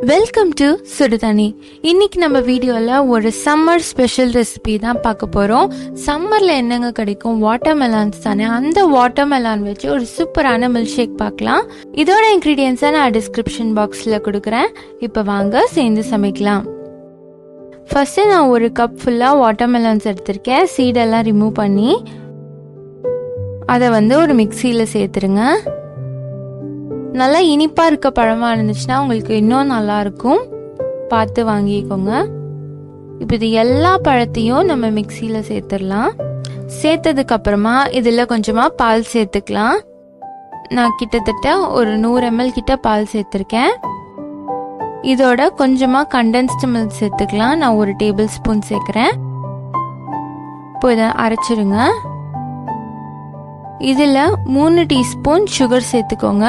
Welcome to சுடுதண்ணி. இன்னைக்கு நம்ம வீடியோவில் ஒரு சம்மர் ஸ்பெஷல் ரெசிபி தான் பார்க்க போகிறோம். சம்மரில் என்னங்க கிடைக்கும்? வாட்டர்மெலான்ஸ் தானே. அந்த வாட்டர்மெலான் வச்சு ஒரு சூப்பரான மில்க் ஷேக் பார்க்கலாம். இதோட இன்க்ரீடியன்ஸை நான் டிஸ்கிரிப்ஷன் பாக்ஸில் கொடுக்குறேன். இப்போ வாங்க சேர்ந்து சமைக்கலாம். ஃபர்ஸ்ட்டு நான் ஒரு கப் ஃபுல்லாக வாட்டர்மெலான்ஸ் எடுத்திருக்கேன். சீடெல்லாம் ரிமூவ் பண்ணி அதை ஒரு மிக்சியில் சேர்த்துருங்க. நல்லா இனிப்பாக இருக்க பழமாக இருந்துச்சுன்னா உங்களுக்கு இன்னும் நல்லாயிருக்கும். பார்த்து வாங்கிக்கோங்க. இப்போ இது எல்லா பழத்தையும் நம்ம மிக்சியில் சேர்த்துடலாம். சேர்த்ததுக்கப்புறமா இதில் கொஞ்சமாக பால் சேர்த்துக்கலாம். நான் கிட்டத்தட்ட ஒரு 100 ml கிட்ட பால் சேர்த்துருக்கேன். இதோட கொஞ்சமாக கண்டென்ஸ்டு மில்க் சேர்த்துக்கலாம். நான் 1 டேபிள் ஸ்பூன் சேர்க்குறேன். இப்போ இதை அரைச்சிருங்க. இதில் 3 டீஸ்பூன் சுகர் சேர்த்துக்கோங்க.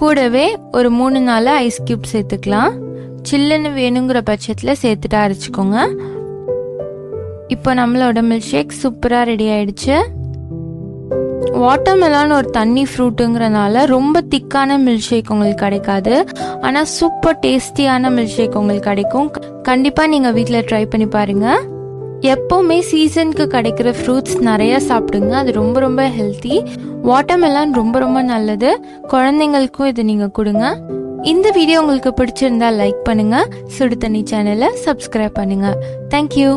கூடவே ஒரு 3-4 ஐஸ் கியூப் சேர்த்துக்கலாம். சில்லுன்னு வேணுங்கிற பட்சத்தில் சேர்த்துட்டு அரைச்சிக்கோங்க. இப்போ நம்மளோட மில்க் ஷேக் சூப்பராக ரெடி ஆயிடுச்சு. வாட்டர்மெலான் ஒரு தண்ணி ஃப்ரூட்டுங்கிறனால ரொம்ப திக்கான மில்க் ஷேக் உங்களுக்கு கிடைக்காது. ஆனால் சூப்பர் டேஸ்டியான மில்க் ஷேக் உங்களுக்கு கிடைக்கும். கண்டிப்பாக நீங்கள் வீட்டில் ட்ரை பண்ணி பாருங்கள். எப்போவுமே சீசனுக்கு கிடைக்கிற ஃப்ரூட்ஸ் நிறையா சாப்பிடுங்க. அது ரொம்ப ரொம்ப ஹெல்த்தி. வாட்டர்மெலான் ரொம்ப ரொம்ப நல்லது. குழந்தைங்களுக்கும் இது நீங்கள் கொடுங்க. இந்த வீடியோ உங்களுக்கு பிடிச்சிருந்தா லைக் பண்ணுங்கள். சுடு தண்ணி சேனலை சப்ஸ்கிரைப் பண்ணுங்கள். தேங்க்யூ.